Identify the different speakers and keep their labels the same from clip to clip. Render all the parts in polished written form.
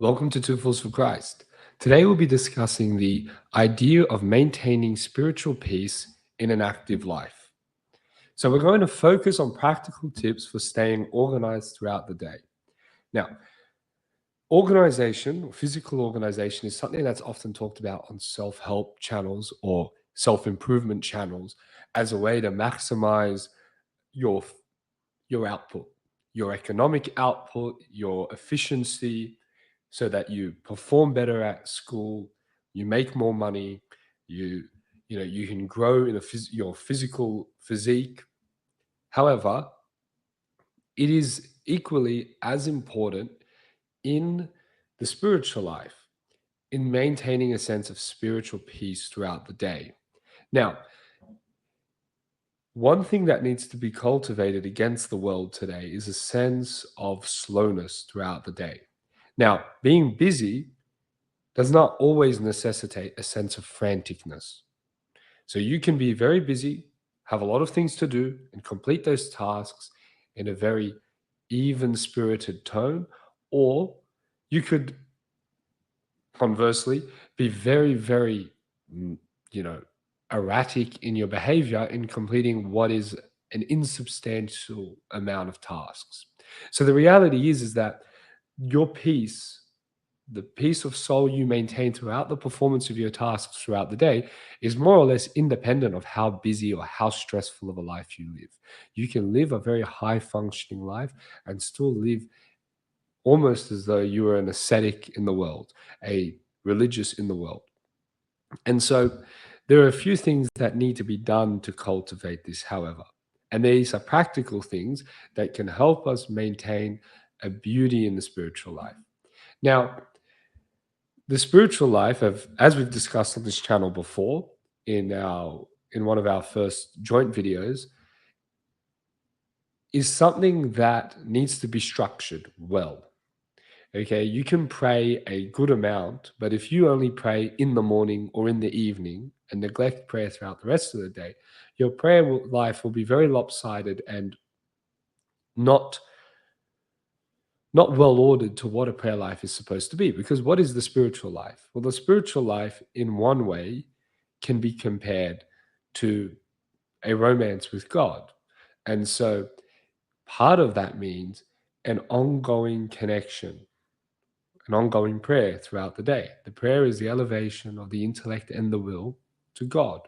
Speaker 1: Welcome to Two Fools for Christ. Today we'll be discussing the idea of maintaining spiritual peace in an active life. So we're going to focus on practical tips for staying organized throughout the day. Now, organization or physical organization is something that's often talked about on self-help channels or self-improvement channels as a way to maximize your your output, your economic output, your efficiency, so that you perform better at school, you make more money, you you can grow in your physical physique. However, it is equally as important in the spiritual life, in maintaining a sense of spiritual peace throughout the day. Now, one thing that needs to be cultivated against the world today is a sense of slowness throughout the day. Now, being busy does not always necessitate a sense of franticness. So you can be very busy, have a lot of things to do, and complete those tasks in a very even spirited tone, or you could conversely be very, very, mm, you know, erratic in your behavior in completing what is an insubstantial amount of tasks. So the reality is that your peace, the peace of soul you maintain throughout the performance of your tasks throughout the day, is more or less independent of how busy or how stressful of a life you live. You can live a very high functioning life and still live almost as though you were an ascetic in the world, a religious in the world. And so there are a few things that need to be done to cultivate this, however. And these are practical things that can help us maintain a beauty in the spiritual life. Now, the spiritual life, as we've discussed on this channel before, in one of our first joint videos, is something that needs to be structured well. Okay, you can pray a good amount, but if you only pray in the morning or in the evening and neglect prayer throughout the rest of the day, your life will be very lopsided and not not well ordered to what a prayer life is supposed to be. Because what is the spiritual life? Well, the spiritual life, in one way, can be compared to a romance with God. And so part of that means an ongoing connection, an ongoing prayer throughout the day. The prayer is the elevation of the intellect and the will to God.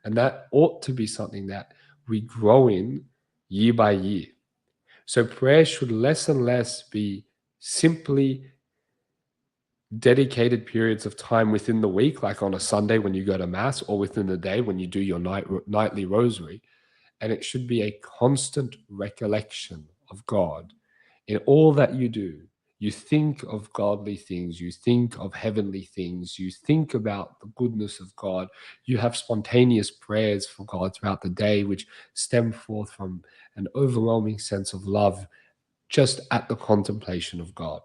Speaker 1: And that ought to be something that we grow in year by year. So prayer should less and less be simply dedicated periods of time within the week, like on a Sunday when you go to mass, or within the day when you do your nightly rosary. And it should be a constant recollection of God in all that you do. You think of godly things, you think of heavenly things, you think about the goodness of God. You have spontaneous prayers for God throughout the day, which stem forth from an overwhelming sense of love just at the contemplation of God.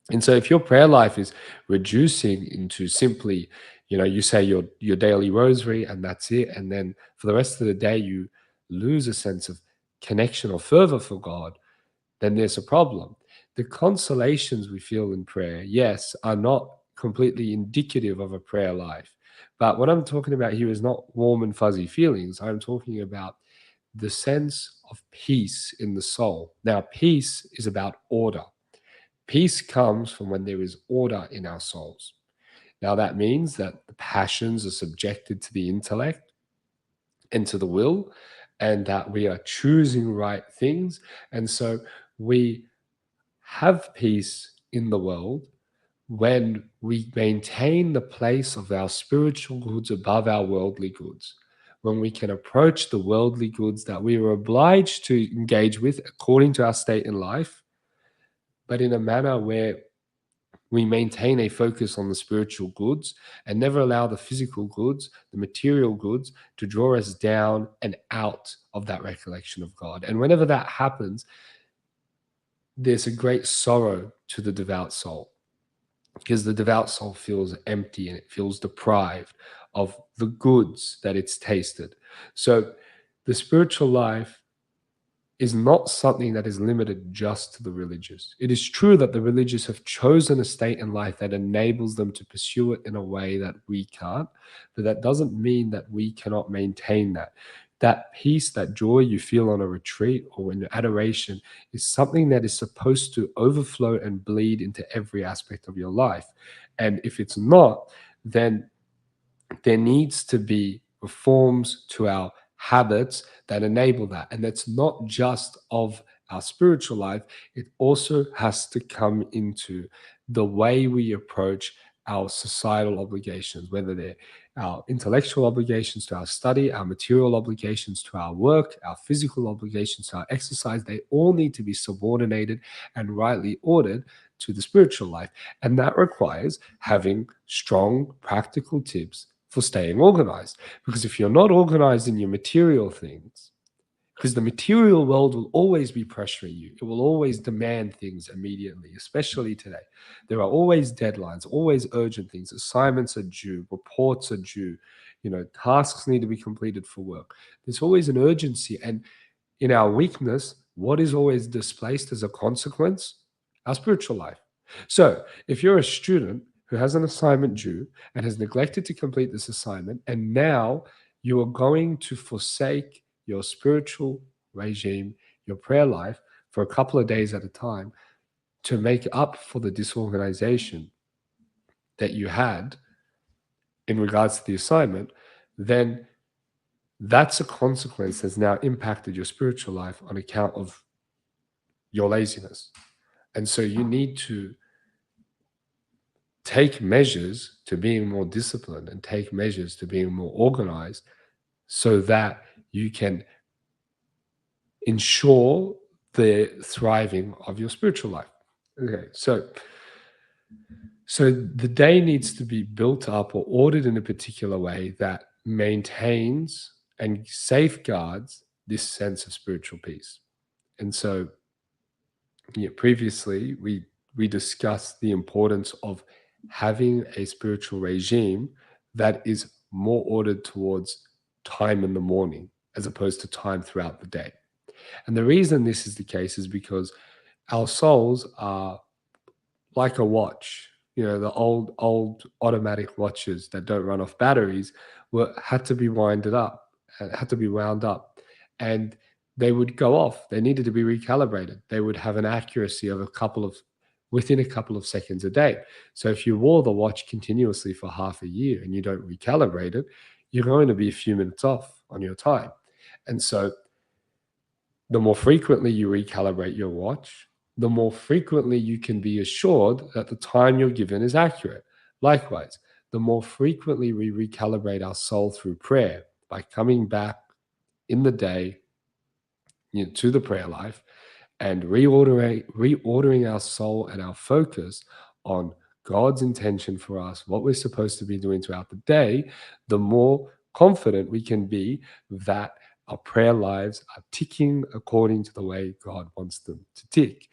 Speaker 1: And so if your prayer life is reducing into simply, you say your daily rosary and that's it, and then for the rest of the day you lose a sense of connection or fervor for God, then there's a problem. The consolations we feel in prayer, yes, are not completely indicative of a prayer life. But what I'm talking about here is not warm and fuzzy feelings. I'm talking about the sense of peace in the soul. Now, peace is about order. Peace comes from when there is order in our souls. Now, that means that the passions are subjected to the intellect and to the will, and that we are choosing right things. And so we have peace in the world when we maintain the place of our spiritual goods above our worldly goods. When we can approach the worldly goods that we are obliged to engage with according to our state in life, but in a manner where we maintain a focus on the spiritual goods and never allow the physical goods, the material goods, to draw us down and out of that recollection of God. And whenever that happens, there's a great sorrow to the devout soul, because the devout soul feels empty and it feels deprived of the goods that it's tasted. So the spiritual life is not something that is limited just to the religious. It is true that the religious have chosen a state in life that enables them to pursue it in a way that we can't, but that doesn't mean that we cannot maintain that. That peace, that joy you feel on a retreat or in adoration is something that is supposed to overflow and bleed into every aspect of your life. And if it's not, then there needs to be reforms to our habits that enable that. And that's not just of our spiritual life, it also has to come into the way we approach our societal obligations, whether they're our intellectual obligations to our study, our material obligations to our work, our physical obligations to our exercise. They all need to be subordinated and rightly ordered to the spiritual life. And that requires having strong, practical tips for staying organized. Because if you're not organized in your material things, because the material world will always be pressuring you. It will always demand things immediately, especially today. There are always deadlines, always urgent things. Assignments are due, reports are due, tasks need to be completed for work. There's always an urgency. And in our weakness, what is always displaced as a consequence? Our spiritual life. So if you're a student who has an assignment due and has neglected to complete this assignment, and now you are going to forsake your spiritual regime, your prayer life for a couple of days at a time to make up for the disorganization that you had in regards to the assignment, then that's a consequence that's now impacted your spiritual life on account of your laziness. And so you need to take measures to being more disciplined and take measures to being more organized so that you can ensure the thriving of your spiritual life. Okay, so the day needs to be built up or ordered in a particular way that maintains and safeguards this sense of spiritual peace. And so, previously we discussed the importance of having a spiritual regime that is more ordered towards time in the morning as opposed to time throughout the day. And the reason this is the case is because our souls are like a watch. The old automatic watches that don't run off batteries had to be winded up, had to be wound up, and they would go off. They needed to be recalibrated. They would have an accuracy of within a couple of seconds a day. So if you wore the watch continuously for half a year and you don't recalibrate it, you're going to be a few minutes off on your time. And so the more frequently you recalibrate your watch, the more frequently you can be assured that the time you're given is accurate. Likewise, the more frequently we recalibrate our soul through prayer by coming back in the day to the prayer life and reordering our soul and our focus on God's intention for us, what we're supposed to be doing throughout the day, the more confident we can be that our prayer lives are ticking according to the way God wants them to tick.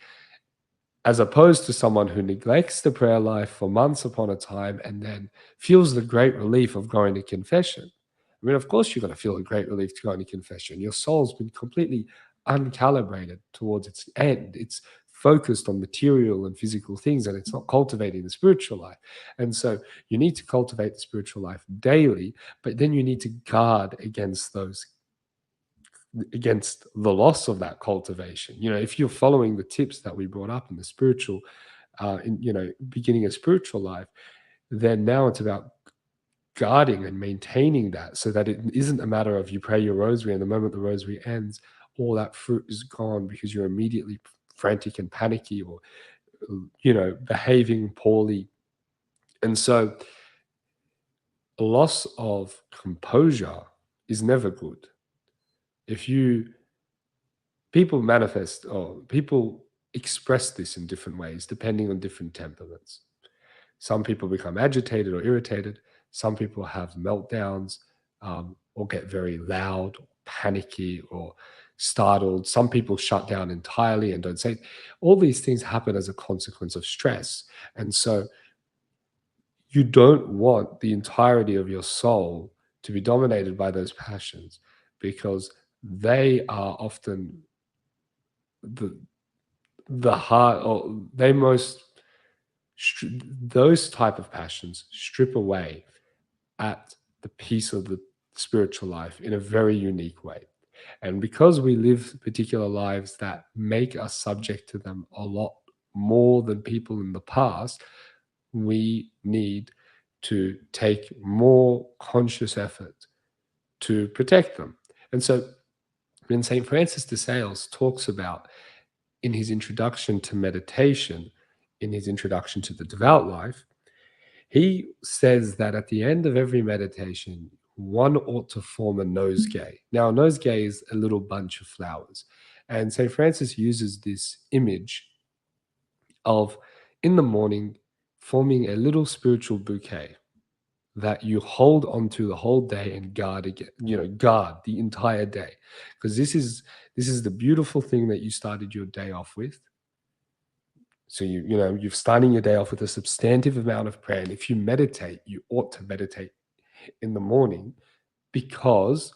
Speaker 1: As opposed to someone who neglects the prayer life for months upon a time and then feels the great relief of going to confession. I mean, of course, you're going to feel a great relief to go into confession. Your soul's been completely uncalibrated towards its end. It's focused on material and physical things, and it's not cultivating the spiritual life. And so you need to cultivate the spiritual life daily, but then you need to guard against the loss of that cultivation. If you're following the tips that we brought up in the spiritual, beginning a spiritual life, then now it's about guarding and maintaining that so that it isn't a matter of you pray your rosary and the moment the rosary ends, all that fruit is gone because you're immediately frantic and panicky or, behaving poorly. And so a loss of composure is never good. If people manifest or people express this in different ways depending on different temperaments. Some people become agitated or irritated. Some people have meltdowns or get very loud, or panicky, or startled. Some people shut down entirely and don't say. All these things happen as a consequence of stress. And so you don't want the entirety of your soul to be dominated by those passions because they are often the the heart, or they most those type of passions strip away at the peace of the spiritual life in a very unique way. And because we live particular lives that make us subject to them a lot more than people in the past, we need to take more conscious effort to protect them. And so when St. Francis de Sales talks about in his introduction to meditation, in his introduction to the devout life, he says that at the end of every meditation, one ought to form a nosegay. Now, a nosegay is a little bunch of flowers. And St. Francis uses this image of, in the morning, forming a little spiritual bouquet that you hold onto the whole day and guard again, guard the entire day. Because this is the beautiful thing that you started your day off with. So you're starting your day off with a substantive amount of prayer. And if you meditate, you ought to meditate in the morning, because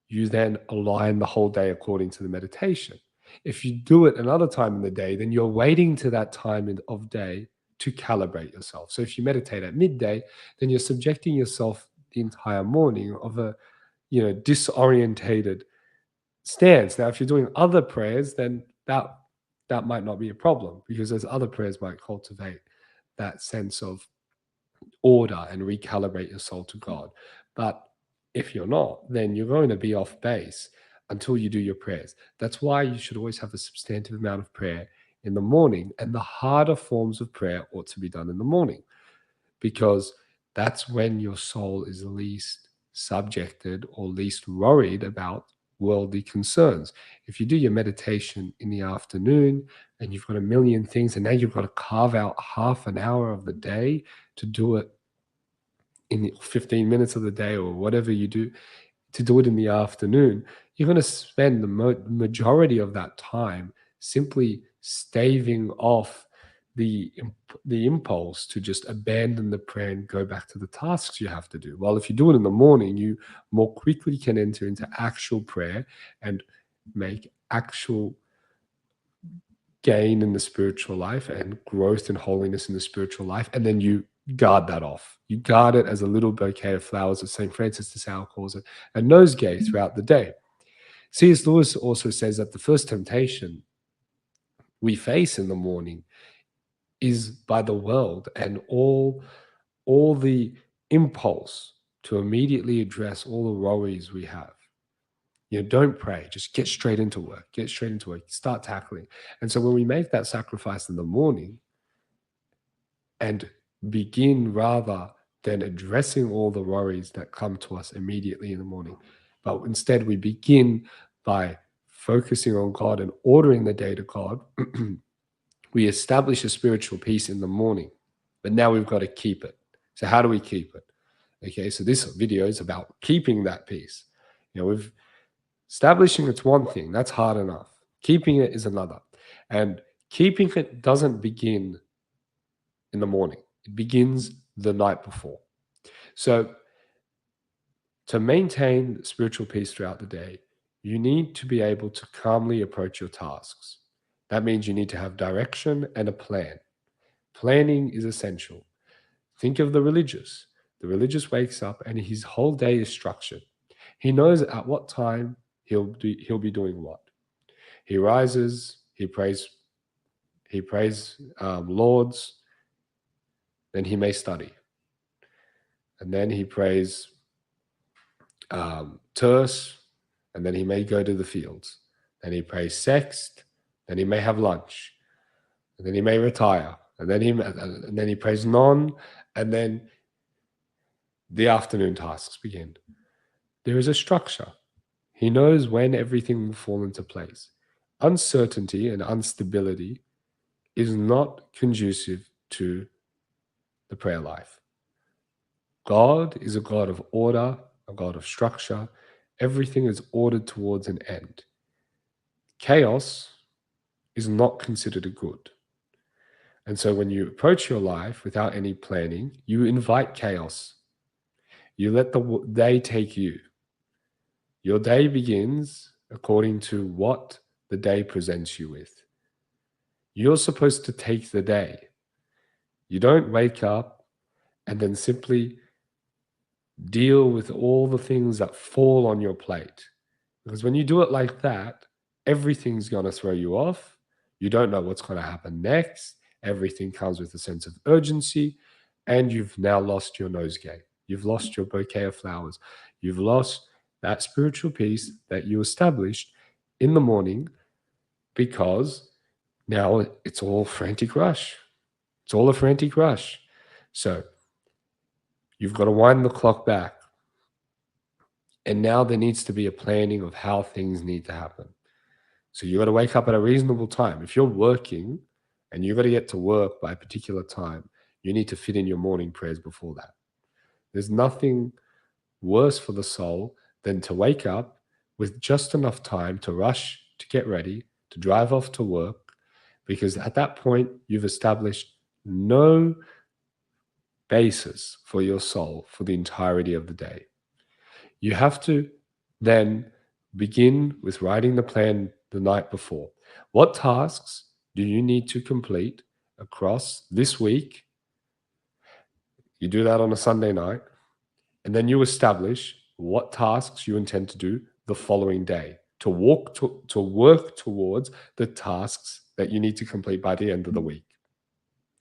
Speaker 1: you then align the whole day according to the meditation. If you do it another time in the day, then you're waiting to that time of day to calibrate yourself. So if you meditate at midday, then you're subjecting yourself the entire morning of a disorientated stance. Now, if you're doing other prayers, then that might not be a problem, because those other prayers might cultivate that sense of order and recalibrate your soul to God. But if you're not, then you're going to be off base until you do your prayers. That's why you should always have a substantive amount of prayer in the morning, and the harder forms of prayer ought to be done in the morning, because that's when your soul is least subjected or least worried about worldly concerns. If you do your meditation in the afternoon and you've got a million things, and now you've got to carve out half an hour of the day to do it in 15 minutes of the day, or whatever you do, to do it in the afternoon, you're going to spend the majority of that time simply staving off the impulse to just abandon the prayer and go back to the tasks you have to do. Well, if you do it in the morning, you more quickly can enter into actual prayer and make actual gain in the spiritual life and growth and holiness in the spiritual life. And then you guard that off. You guard it as a little bouquet of flowers, as St. Francis de Sales calls it, a nosegay throughout the day. C.S. Lewis also says that the first temptation we face in the morning is by the world, and all the impulse to immediately address all the worries we have. Don't pray, just get straight into work, start tackling. And so when we make that sacrifice in the morning and begin, rather than addressing all the worries that come to us immediately in the morning, but instead we begin by focusing on God and ordering the day to God, we establish a spiritual peace in the morning. But now we've got to keep it. So how do we keep it? Okay, so this video is about keeping that peace. We've establishing it's one thing, that's hard enough. Keeping it is another. And keeping it doesn't begin in the morning. It begins the night before. So to maintain spiritual peace throughout the day, you need to be able to calmly approach your tasks. That means you need to have direction and a plan. Planning is essential. Think of the religious. The religious wakes up and his whole day is structured. He knows at what time he'll be doing what. He rises, he prays Lords, then he may study. And then he prays terce, and then he may go to the fields. Then he prays sext, then he may have lunch, and then he may retire, and then he prays non, and then the afternoon tasks begin. There is a structure. He knows when everything will fall into place. Uncertainty and instability is not conducive to the prayer life. God is a God of order, a God of structure. Everything is ordered towards an end. Chaos is not considered a good. And so when you approach your life without any planning, you invite chaos. You let the day take you. Your day begins according to what the day presents you with. You're supposed to take the day. You don't wake up and then simply deal with all the things that fall on your plate. Because when you do it like that, everything's going to throw you off. You don't know what's going to happen next. Everything comes with a sense of urgency. And you've now lost your nosegay. You've lost your bouquet of flowers. You've lost that spiritual peace that you established in the morning because now it's all frantic rush. It's all a frantic rush. So you've got to wind the clock back. And now there needs to be a planning of how things need to happen. So you got to wake up at a reasonable time. If you're working and you got to get to work by a particular time, you need to fit in your morning prayers before that. There's nothing worse for the soul than to wake up with just enough time to rush to get ready, to drive off to work, because at that point, you've established no basis for your soul for the entirety of the day. You have to then begin with writing the plan the night before. What tasks do you need to complete across this week? You do that on a Sunday night, and then you establish what tasks you intend to do the following day to work towards the tasks that you need to complete by the end of the week.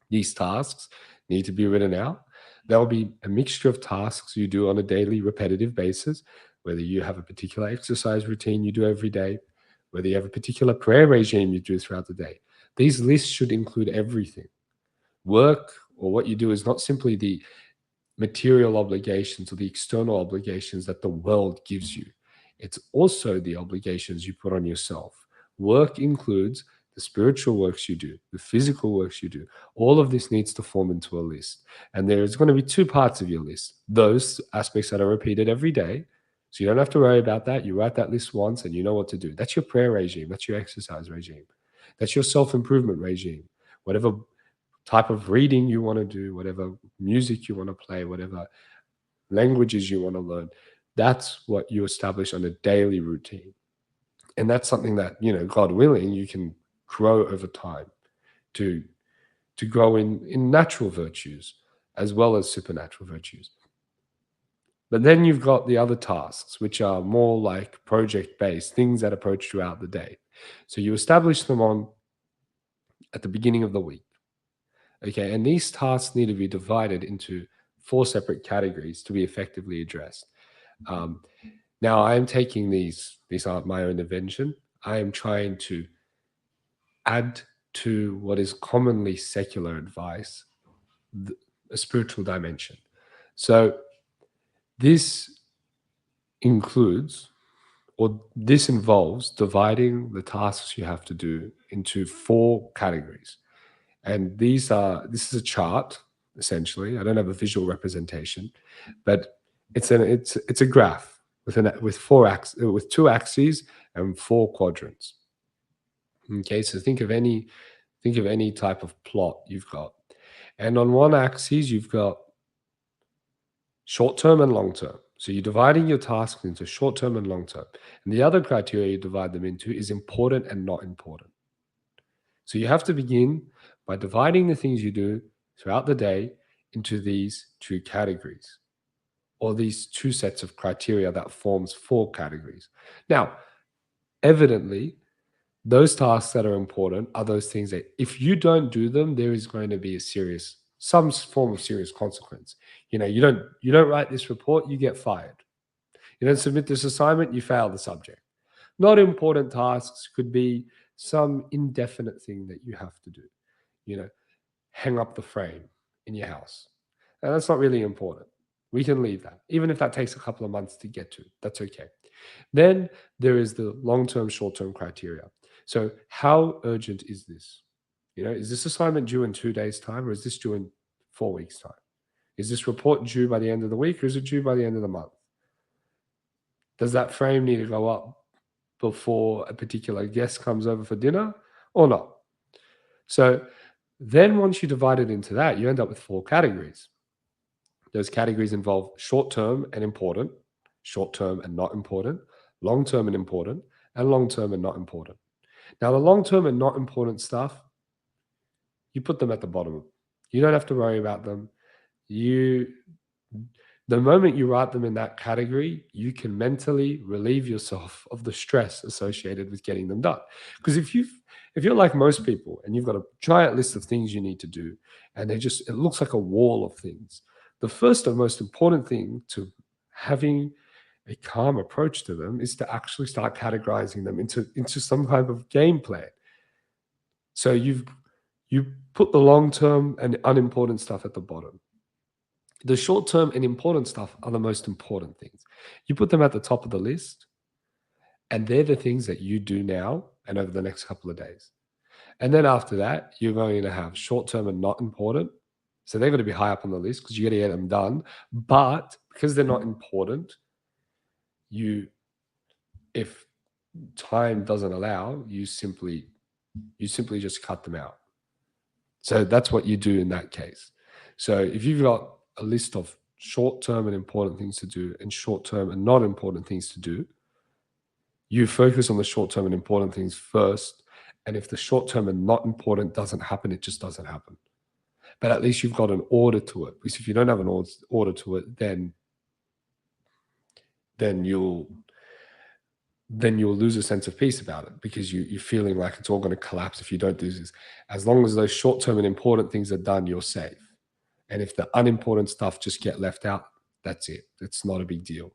Speaker 1: These tasks need to be written out. There will be a mixture of tasks you do on a daily repetitive basis, whether you have a particular exercise routine you do every day, whether you have a particular prayer regime you do throughout the day. These lists should include everything. Work or what you do is not simply the material obligations or the external obligations that the world gives you. It's also the obligations you put on yourself. Work includes the spiritual works you do, the physical works you do. All of this needs to form into a list. And there's going to be two parts of your list. Those aspects that are repeated every day. So you don't have to worry about that. You write that list once and you know what to do. That's your prayer regime. That's your exercise regime. That's your self-improvement regime. Whatever type of reading you want to do, whatever music you want to play, whatever languages you want to learn. That's what you establish on a daily routine. And that's something that, God willing, you can grow over time to grow in natural virtues as well as supernatural virtues. But then you've got the other tasks, which are more like project-based, things that approach throughout the day. So you establish them at the beginning of the week. Okay, and these tasks need to be divided into 4 separate categories to be effectively addressed. Now, I am taking these aren't my own invention. I am trying to add to what is commonly secular advice, a spiritual dimension. So this includes, or this involves dividing the tasks you have to do into 4 categories. And this is a chart, essentially. I don't have a visual representation, but it's a graph with 2 axes and 4 quadrants. Okay, so think of any type of plot you've got. And on one axis, you've got short term and long term. So you're dividing your tasks into short term and long term. And the other criteria you divide them into is important and not important. So you have to begin by dividing the things you do throughout the day into these 2 categories, or these 2 sets of criteria that forms 4 categories. Now, evidently, those tasks that are important are those things that if you don't do them, there is going to be some form of serious consequence. You don't write this report, you get fired. You don't submit this assignment, you fail the subject. Not important tasks could be some indefinite thing that you have to do. Hang up the frame in your house. And that's not really important. We can leave that. Even if that takes a couple of months to get to, that's okay. Then there is the long-term, short-term criteria. So how urgent is this? Is this assignment due in 2 days' time, or is this due in 4 weeks' time? Is this report due by the end of the week, or is it due by the end of the month? Does that frame need to go up before a particular guest comes over for dinner or not? So then once you divide it into that, you end up with 4 categories. Those categories involve short-term and important, short-term and not important, long-term and important, and long-term and not important. Now, the long-term and not important stuff, you put them at the bottom. You don't have to worry about them. You The moment you write them in that category, you can mentally relieve yourself of the stress associated with getting them done. Because if you're like most people and you've got a giant list of things you need to do, and it looks like a wall of things, the first and most important thing to having a calm approach to them is to actually start categorizing them into some kind of game plan. So you put the long term and unimportant stuff at the bottom. The short term and important stuff are the most important things. You put them at the top of the list, and they're the things that you do now and over the next couple of days. And then after that, you're going to have short term and not important. So they're going to be high up on the list because you got to get them done. But because they're not important, you, if time doesn't allow, you simply just cut them out. So that's what you do in that case. So if you've got a list of short-term and important things to do and short-term and not important things to do, you focus on the short-term and important things first. And if the short-term and not important doesn't happen, it just doesn't happen. But at least you've got an order to it. Because if you don't have an order to it, then you'll lose a sense of peace about it, because you're feeling like it's all going to collapse if you don't do this. As long as those short-term and important things are done, you're safe. And if the unimportant stuff just get left out, that's it. It's not a big deal.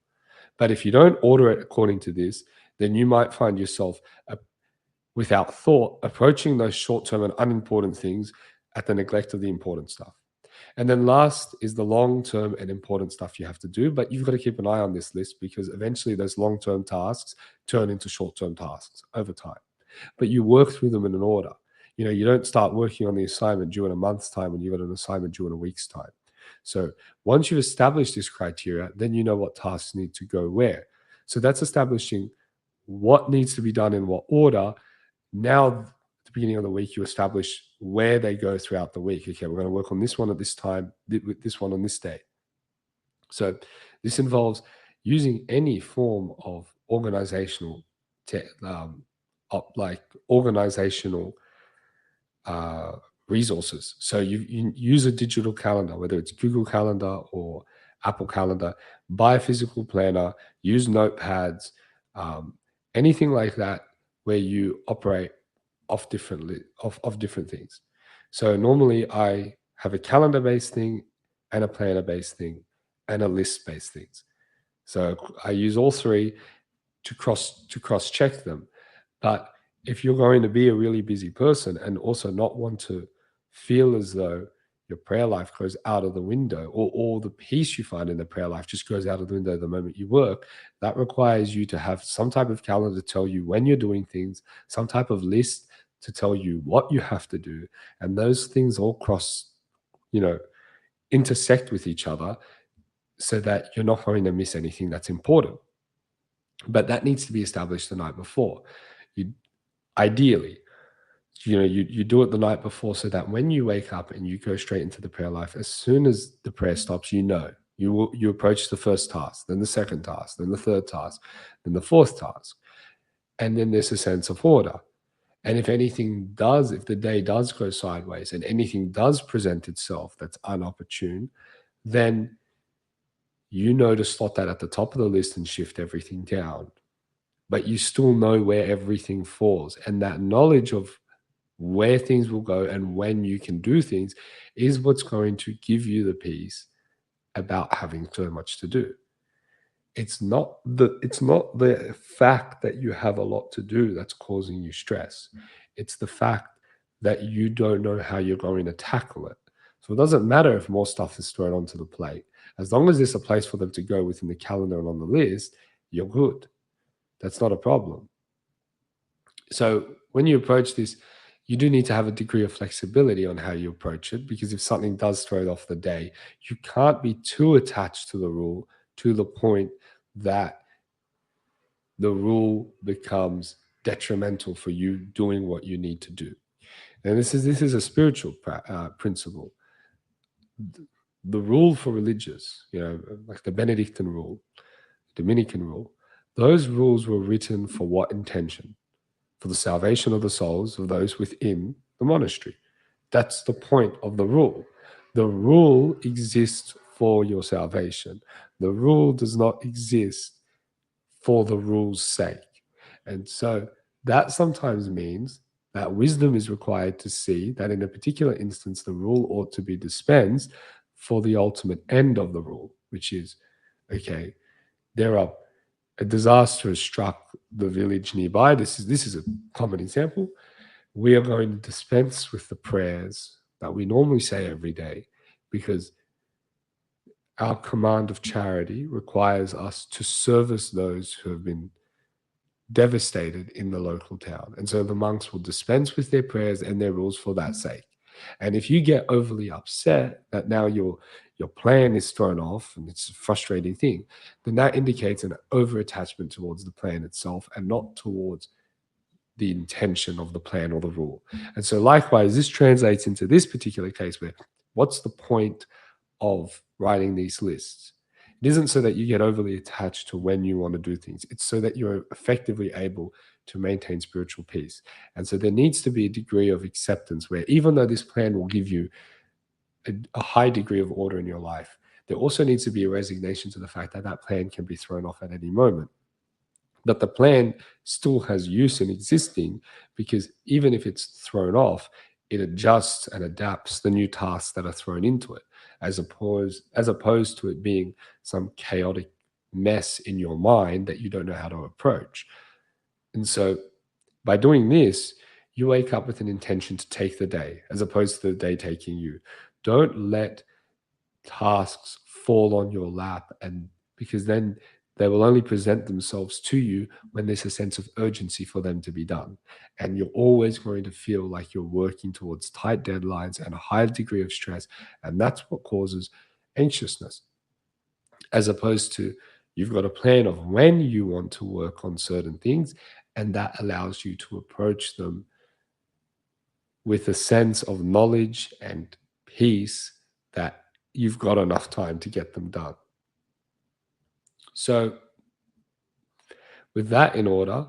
Speaker 1: But if you don't order it according to this, then you might find yourself without thought approaching those short-term and unimportant things at the neglect of the important stuff. And then last is the long-term and important stuff you have to do, but you've got to keep an eye on this list, because eventually those long-term tasks turn into short-term tasks over time. But you work through them in an order. You don't start working on the assignment due in a month's time when you've got an assignment due in a week's time. So once you've established this criteria, then you know what tasks need to go where. So that's establishing what needs to be done in what order. Now, at the beginning of the week, you establish where they go throughout the week. Okay, we're going to work on this one at this time, with this one on this day. So this involves using any form of organizational, like organizational resources. So you use a digital calendar, whether it's Google Calendar or Apple Calendar. Buy a physical planner, use notepads, anything like that, where you operate off different things. So normally I have a calendar-based thing and a planner-based thing and a list-based things. So I use all three to cross check them. But if you're going to be a really busy person and also not want to feel as though your prayer life goes out of the window, or all the peace you find in the prayer life just goes out of the window the moment you work, that requires you to have some type of calendar to tell you when you're doing things, some type of list to tell you what you have to do. And those things all intersect with each other, so that you're not going to miss anything that's important. But that needs to be established the night before. Ideally, you do it the night before, so that when you wake up and you go straight into the prayer life, as soon as the prayer stops, you approach the first task, then the second task, then the third task, then the fourth task. And then there's a sense of order. And if the day does go sideways and anything does present itself that's unopportune, then you know to slot that at the top of the list and shift everything down. But you still know where everything falls. And that knowledge of where things will go and when you can do things is what's going to give you the peace about having so much to do. It's not the fact that you have a lot to do that's causing you stress. It's the fact that you don't know how you're going to tackle it. So it doesn't matter if more stuff is thrown onto the plate. As long as there's a place for them to go within the calendar and on the list, you're good. That's not a problem. So when you approach this, you do need to have a degree of flexibility on how you approach it, because if something does throw it off the day, you can't be too attached to the rule to the point that the rule becomes detrimental for you doing what you need to do. And this is a spiritual principle. The rule for religious, like the Benedictine rule, Dominican rule, those rules were written for what intention? for the salvation of the souls of those within the monastery. That's the point of the rule. The rule exists for your salvation. The rule does not exist for the rule's sake. And so that sometimes means that wisdom is required to see that in a particular instance, the rule ought to be dispensed for the ultimate end of the rule, which is okay, there are a disaster has struck the village nearby. This is a common example. We are going to dispense with the prayers that we normally say every day because our command of charity requires us to service those who have been devastated in the local town. And so the monks will dispense with their prayers and their rules for that sake. And if you get overly upset that now your plan is thrown off and it's a frustrating thing, then that indicates an over attachment towards the plan itself and not towards the intention of the plan or the rule. And so likewise, this translates into this particular case where what's the point of writing these lists? It isn't so that you get overly attached to when you want to do things. It's so that you're effectively able to maintain spiritual peace. And so there needs to be a degree of acceptance where even though this plan will give you a high degree of order in your life, there also needs to be a resignation to the fact that that plan can be thrown off at any moment. That the plan still has use in existing because even if it's thrown off, it adjusts and adapts the new tasks that are thrown into it, as opposed to it being some chaotic mess in your mind that you don't know how to approach. And so by doing this, you wake up with an intention to take the day as opposed to the day taking you. Don't let tasks fall on your lap, and because then they will only present themselves to you when there's a sense of urgency for them to be done, and you're always going to feel like you're working towards tight deadlines and a high degree of stress, and that's what causes anxiousness, as opposed to you've got a plan of when you want to work on certain things, and that allows you to approach them with a sense of knowledge and peace that you've got enough time to get them done. So, with that in order,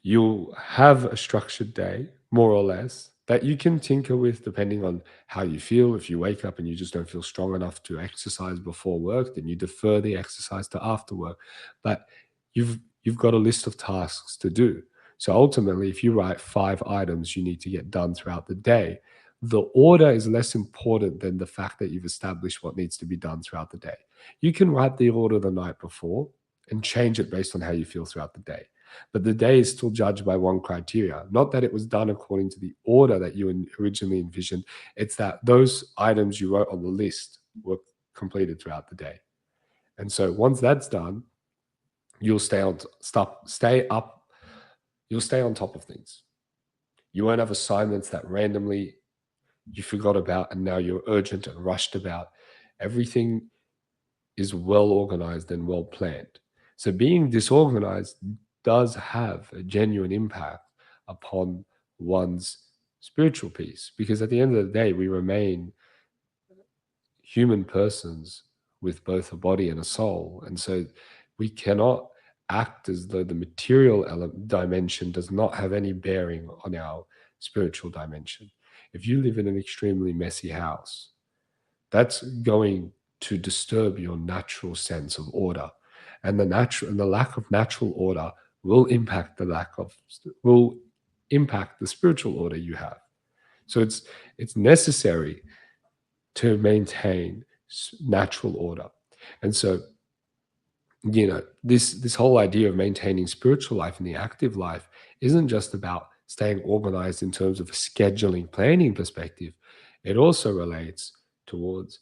Speaker 1: you'll have a structured day, more or less, that you can tinker with depending on how you feel. If you wake up and you just don't feel strong enough to exercise before work, then you defer the exercise to after work. But you've got a list of tasks to do. So ultimately, if you write 5 items you need to get done throughout the day, the order is less important than the fact that you've established what needs to be done throughout the day. You can write the order the night before and change it based on how you feel throughout the day. But the day is still judged by one criteria, not that it was done according to the order that you originally envisioned. It's that those items you wrote on the list were completed throughout the day. And so once that's done, you'll you'll stay on top of things. You won't have assignments that randomly you forgot about and now you're urgent and rushed about. Everything is well organized and well planned. So being disorganized does have a genuine impact upon one's spiritual peace because at the end of the day, we remain human persons with both a body and a soul. And so we cannot act as though the material dimension does not have any bearing on our spiritual dimension. If you live in an extremely messy house, that's going to disturb your natural sense of order. And the lack of natural order will impact the spiritual order you have. So it's necessary to maintain natural order. And so, this whole idea of maintaining spiritual life and the active life isn't just about staying organized in terms of a scheduling, planning perspective. It also relates towards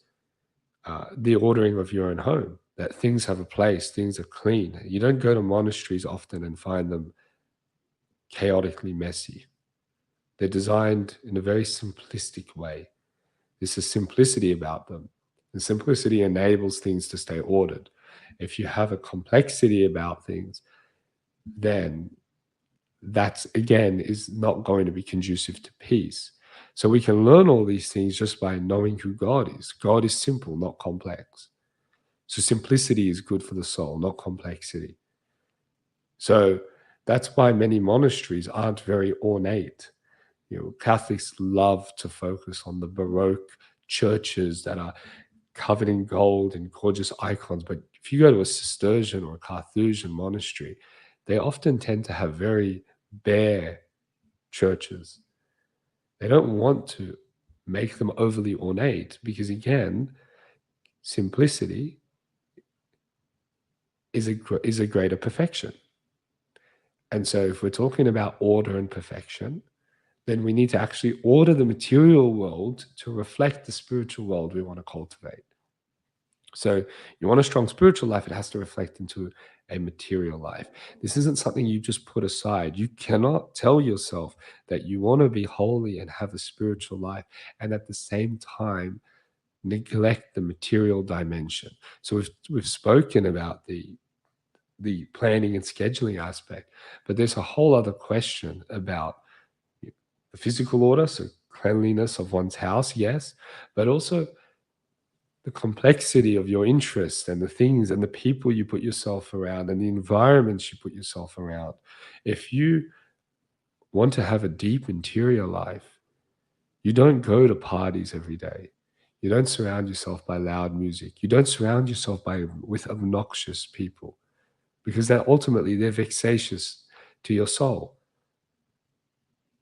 Speaker 1: the ordering of your own home, that things have a place, things are clean. You don't go to monasteries often and find them chaotically messy. They're designed in a very simplistic way. There's a simplicity about them. And simplicity enables things to stay ordered. If you have a complexity about things, then that again is not going to be conducive to peace. So we can learn all these things just by knowing who God is. God is simple, not complex. So simplicity is good for the soul, not complexity. So That's why many monasteries aren't very ornate. Catholics love to focus on the Baroque churches that are covered in gold and gorgeous icons. But if you go to a Cistercian or a Carthusian monastery, they often tend to have very bare churches. They don't want to make them overly ornate because, again, simplicity is a greater perfection. And so, if we're talking about order and perfection, then we need to actually order the material world to reflect the spiritual world we want to cultivate. So you want a strong spiritual life, it has to reflect into a material life. This isn't something you just put aside. You cannot tell yourself that you want to be holy and have a spiritual life and at the same time neglect the material dimension. So we've spoken about the planning and scheduling aspect, but there's a whole other question about the physical order, so cleanliness of one's house, yes, but also the complexity of your interests and the things and the people you put yourself around and the environments you put yourself around. If you want to have a deep interior life, you don't go to parties every day. You don't surround yourself by loud music. You don't surround yourself with obnoxious people because that ultimately they're vexatious to your soul.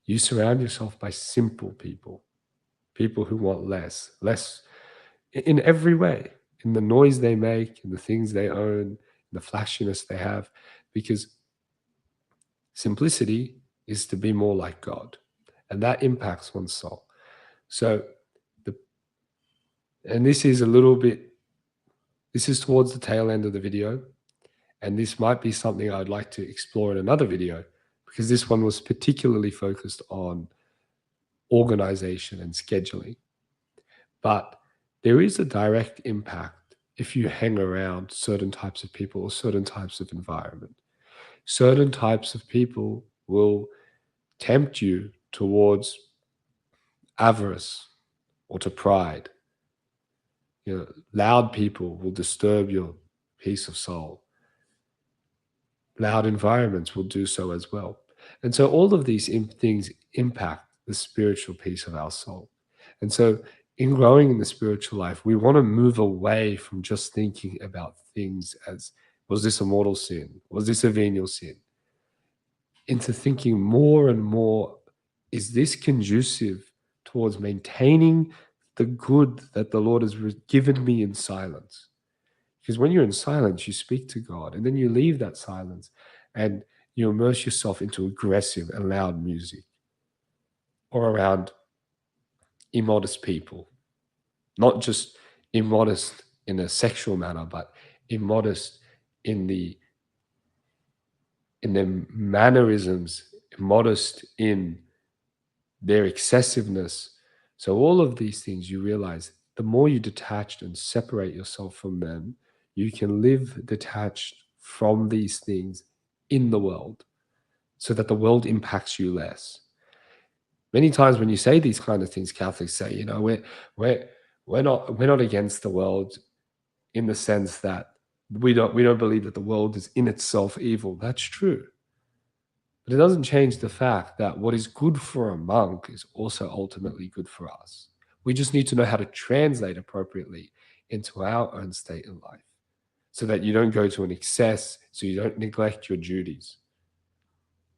Speaker 1: You surround yourself by simple people, people who want less in every way, in the noise they make, in the things they own, in the flashiness they have, because simplicity is to be more like God, and that impacts one's soul. So, the and this is a little bit. This is towards the tail end of the video, and this might be something I'd like to explore in another video, because this one was particularly focused on organization and scheduling. But there is a direct impact if you hang around certain types of people or certain types of environment. Certain types of people will tempt you towards avarice or to pride. Loud people will disturb your peace of soul. Loud environments will do so as well. And so all of these things impact the spiritual peace of our soul. And so in growing in the spiritual life, we want to move away from just thinking about things as, was this a mortal sin? Was this a venial sin? Into thinking more and more, is this conducive towards maintaining the good that the Lord has given me in silence? Because when you're in silence, you speak to God, and then you leave that silence and you immerse yourself into aggressive and loud music or around immodest people, not just immodest in a sexual manner, but immodest in their mannerisms, immodest in their excessiveness. So all of these things you realize, the more you detach and separate yourself from them, you can live detached from these things in the world so that the world impacts you less. Many times when you say these kind of things, Catholics say, we're we're not against the world in the sense that we don't believe that the world is in itself evil. That's true. But it doesn't change the fact that what is good for a monk is also ultimately good for us. We just need to know how to translate appropriately into our own state in life so that you don't go to an excess, so you don't neglect your duties.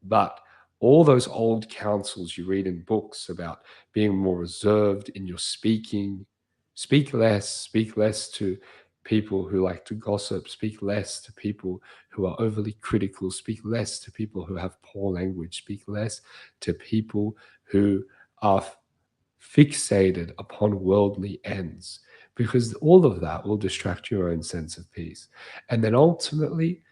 Speaker 1: But all those old counsels you read in books about being more reserved in your speaking, speak less to people who like to gossip, speak less to people who are overly critical, speak less to people who have poor language, speak less to people who are fixated upon worldly ends, because all of that will distract your own sense of peace. And then ultimately,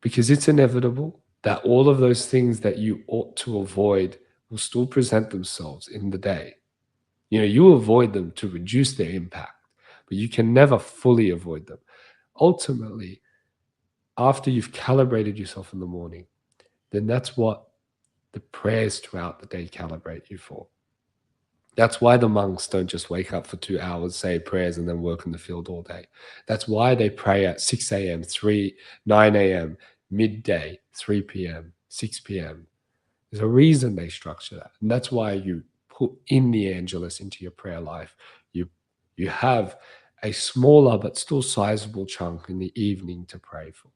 Speaker 1: because it's inevitable that all of those things that you ought to avoid will still present themselves in the day. You avoid them to reduce their impact, but you can never fully avoid them. Ultimately, after you've calibrated yourself in the morning, then that's what the prayers throughout the day calibrate you for. That's why the monks don't just wake up for 2 hours, say prayers, and then work in the field all day. That's why they pray at 6 a.m., 9 a.m., midday, 3 p.m., 6 p.m. There's a reason they structure that. And that's why you put in the Angelus into your prayer life. You have a smaller but still sizable chunk in the evening to pray for,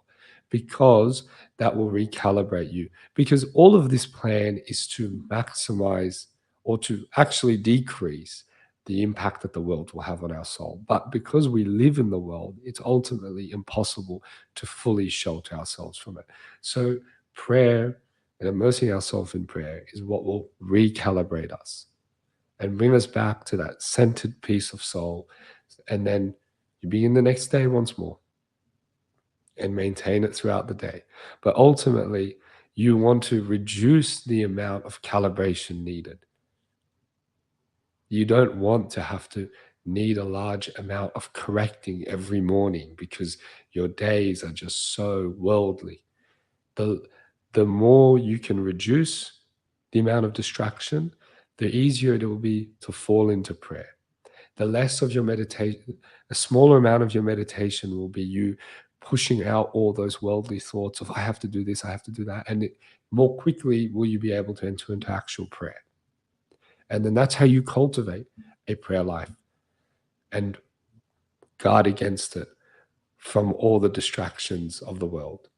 Speaker 1: because that will recalibrate you. Because all of this plan is to maximize or to actually decrease the impact that the world will have on our soul. But because we live in the world, it's ultimately impossible to fully shelter ourselves from it. So prayer and immersing ourselves in prayer is what will recalibrate us and bring us back to that centered peace of soul. And then you begin the next day once more and maintain it throughout the day. But ultimately, you want to reduce the amount of calibration needed. You don't want to have to need a large amount of correcting every morning because your days are just so worldly. The more you can reduce the amount of distraction, the easier it will be to fall into prayer. The less of your meditation, a smaller amount of your meditation will be you pushing out all those worldly thoughts of, I have to do this, I have to do that. And more quickly will you be able to enter into actual prayer. And then that's how you cultivate a prayer life and guard against it from all the distractions of the world.